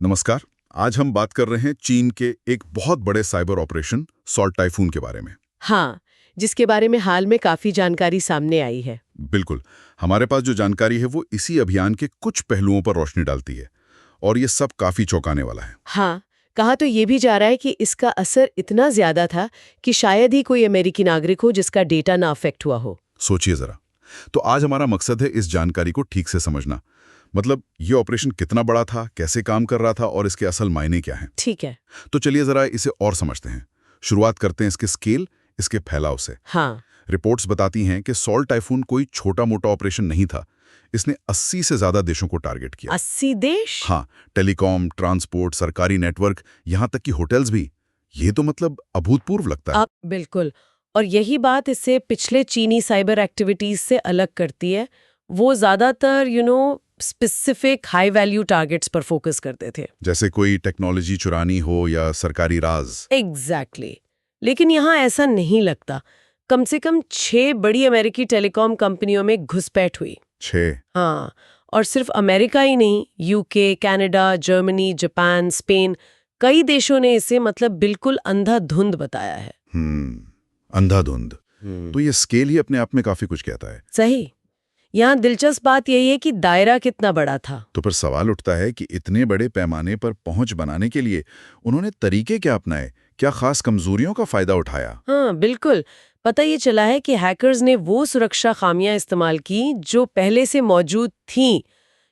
नमस्कार। आज हम बात कर रहे हैं चीन के एक बहुत बड़े साइबर ऑपरेशन सॉल्ट टाइफून के बारे में। हाँ, जिसके बारे में हाल में काफी जानकारी सामने आई है। बिल्कुल। हमारे पास जो जानकारी है वो इसी अभियान के कुछ पहलुओं पर रोशनी डालती है और ये सब काफी चौंकाने वाला है। हाँ, कहा तो ये भी जा रहा है कि इसका असर इतना ज्यादा था कि शायद ही कोई अमेरिकी नागरिक हो जिसका डेटा ना अफेक्ट हुआ हो। सोचिए जरा। तो आज हमारा मकसद है इस जानकारी को ठीक से समझना। मतलब ये ऑपरेशन कितना बड़ा था, कैसे काम कर रहा था और इसके असल मायने क्या हैं। ठीक है। तो चलिए जरा इसे और समझते हैं। शुरुआत करते हैं इसके स्केल, इसके फैलाव से। हाँ। रिपोर्ट्स बताती हैं कि सॉल्ट टाइफून कोई छोटा मोटा ऑपरेशन नहीं था। इसने 80 से ज्यादा देशों को टारगेट किया। 80 देश? हाँ, टेलीकॉम, ट्रांसपोर्ट, सरकारी नेटवर्क, यहाँ तक कि होटल्स भी। ये तो मतलब अभूतपूर्व लगता है। अब बिल्कुल। और यही बात इसे पिछले चीनी साइबर एक्टिविटीज से अलग करती है। वो ज्यादातर स्पेसिफिक हाई वैल्यू टारगेट्स पर फोकस करते थे। जैसे कोई टेक्नोलॉजी चुरानी हो या सरकारी राज। एग्जैक्टली। लेकिन यहाँ ऐसा नहीं लगता। कम से कम 6 बड़ी अमेरिकी टेलीकॉम कंपनियों में घुसपैठ हुई। 6? हाँ, और सिर्फ अमेरिका ही नहीं, UK, Canada, Germany, Japan, Spain, कई देशों ने इसे मतलब बिल्कुल अंधाधुंध बताया है। अंधाधुंध। तो ये स्केल ही अपने आप में काफी कुछ कहता है। सही। यहाँ दिलचस्प बात यही है कि दायरा कितना बड़ा था। तो फिर सवाल उठता है कि इतने बड़े पैमाने पर पहुंच बनाने के लिए उन्होंने तरीके क्या अपनाए, क्या खास कमजोरियों का फायदा उठाया? हाँ, बिल्कुल। पता ये चला है कि हैकर्स ने वो सुरक्षा खामियां इस्तेमाल की जो पहले से मौजूद थीं,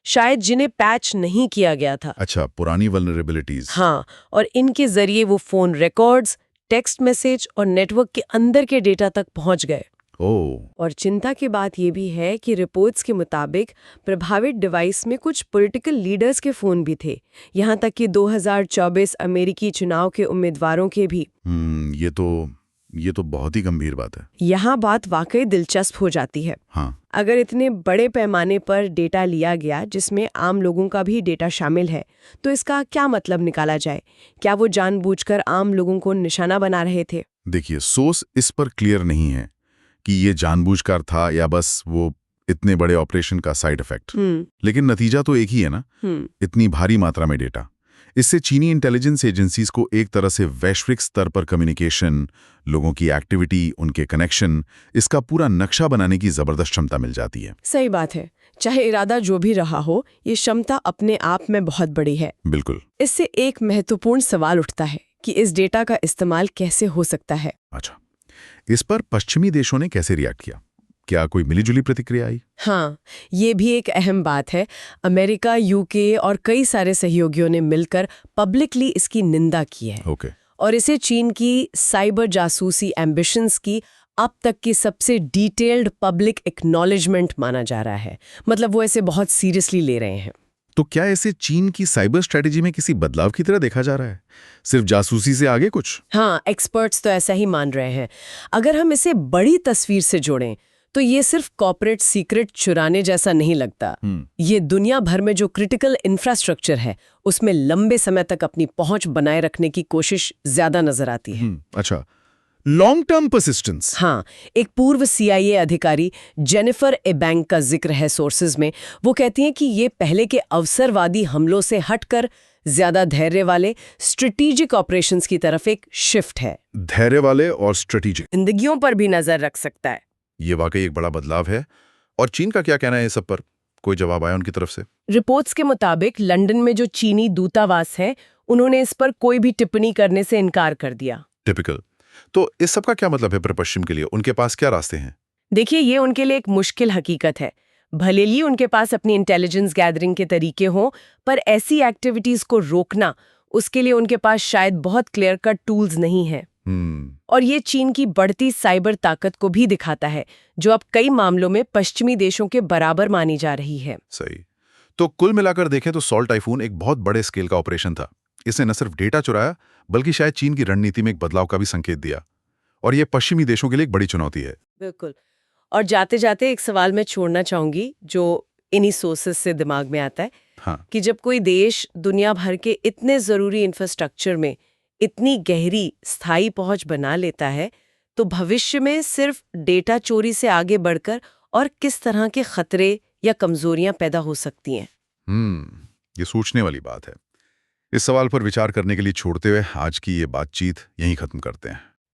शायद जिन्हें पैच नहीं किया गया था। अच्छा, पुरानी वल्नरेबिलिटीज। हाँ, और इनके जरिए वो फोन रिकॉर्ड्स, टेक्स्ट मैसेज और नेटवर्क के अंदर के डेटा तक पहुंच गए। ओह। और चिंता की बात यह भी है कि रिपोर्ट्स के मुताबिक प्रभावित डिवाइस में कुछ पॉलिटिकल लीडर्स के फोन भी थे, यहाँ तक कि 2024 अमेरिकी चुनाव के उम्मीदवारों के भी। ये तो बहुत ही गंभीर बात है। यहाँ बात वाकई दिलचस्प हो जाती है। हाँ। अगर इतने बड़े पैमाने पर डेटा लिया गया जिसमें आम लोगों का भी डेटा शामिल है, तो इसका क्या मतलब निकाला जाए? क्या वो जानबूझकर आम लोगों को निशाना बना रहे थे? देखिए, सोर्स इस पर क्लियर नहीं है कि ये जानबूझकर था या बस वो इतने बड़े ऑपरेशन का साइड इफेक्ट। लेकिन नतीजा तो एक ही है ना। इतनी भारी मात्रा में डेटा। इससे चीनी इंटेलिजेंस एजेंसीज को एक तरह से वैश्विक स्तर पर कम्युनिकेशन, लोगों की एक्टिविटी, उनके कनेक्शन, इसका पूरा नक्शा बनाने की जबरदस्त क्षमता मिल जाती है। सही बात है। चाहे इरादा जो भी रहा हो, ये क्षमता अपने आप में बहुत बड़ी है। बिल्कुल। इससे एक महत्वपूर्ण सवाल उठता है कि इस डेटा का इस्तेमाल कैसे हो सकता है। अच्छा, इस पर पश्चिमी देशों ने कैसे रिएक्ट किया? क्या कोई मिलीजुली प्रतिक्रिया आई? हाँ, ये भी एक अहम बात है। अमेरिका, यूके और कई सारे सहयोगियों ने मिलकर पब्लिकली इसकी निंदा की है। ओके। और इसे चीन की साइबर जासूसी एम्बिशंस की अब तक की सबसे डिटेल्ड पब्लिक एक्नॉलेजमेंट माना जा रहा है। मतलब वो इसे बहुत सीरियसली ले रहे हैं। तो क्या इसे चीन की साइबर स्ट्रेटेजी में किसी बदलाव की तरह देखा जा रहा है, सिर्फ जासूसी से आगे कुछ? हाँ, एक्सपर्ट्स तो ऐसा ही मान रहे हैं। अगर हम इसे बड़ी तस्वीर से जोड़ें तो ये सिर्फ कॉर्पोरेट सीक्रेट चुराने जैसा नहीं लगता। ये दुनिया भर में जो क्रिटिकल इंफ्रास्ट्रक्चर है उसमें लंबे समय तक अपनी पहुंच बनाए रखने की कोशिश ज्यादा नजर आती है। अच्छा, लॉन्ग टर्म परसिस्टेंस। हाँ, एक पूर्व CIA अधिकारी जेनिफर एबैंक का जिक्र है सोर्सेज में। वो कहती हैं कि ये पहले के अवसरवादी हमलों से हटकर ज्यादा धैर्य वाले स्ट्रेटेजिक ऑपरेशंस की तरफ एक शिफ्ट है। धैर्य वाले और स्ट्रेटेजिक। जिंदगियों पर भी नजर रख सकता है। ये वाकई एक बड़ा बदलाव है। और चीन का क्या कहना है इस सब पर? कोई जवाब आया उनकी तरफ से? रिपोर्ट्स के मुताबिक लंदन में जो चीनी दूतावास है, उन्होंने इस पर कोई भी टिप्पणी करने से इनकार कर दिया। टिपिकल। तो इस सब का क्या मतलब है फिर पश्चिम के लिए? उनके पास क्या रास्ते हैं? देखिए, ये उनके लिए एक मुश्किल हकीकत है। भले ही उनके पास अपनी इंटेलिजेंस गैदरिंग के तरीके हों, पर ऐसी एक्टिविटीज को रोकना, उसके लिए उनके पास शायद बहुत क्लियर कट टूल्स नहीं है। और ये चीन की बढ़ती साइबर ताकत को भी दिखाता है, जो अब कई मामलों में पश्चिमी देशों के बराबर मानी जा रही है। सही। तो कुल मिलाकर देखें तो सॉल्ट टाइफून एक बहुत बड़े स्केल का ऑपरेशन था। इसने न सिर्फ डेटा चुराया, बल्कि शायद चीन की रणनीति में एक बदलाव का भी संकेत दिया। और ये पश्चिमी देशों के लिए एक बड़ी चुनौती है। बिल्कुल। और जाते जाते एक सवाल मैं छोड़ना चाहूंगी जो इन्हीं सोर्सेस से दिमाग में आता है। हाँ। कि जब कोई देश दुनिया भर के इतने जरूरी इंफ्रास्ट्रक्चर में इतनी गहरी स्थायी पहुंच बना लेता है, तो भविष्य में सिर्फ डेटा चोरी से आगे बढ़कर और किस तरह के खतरे या कमजोरियां पैदा हो सकती हैं। ये सोचने वाली बात है। इस सवाल पर विचार करने के लिए छोड़ते हुए आज की ये बातचीत यहीं खत्म करते हैं।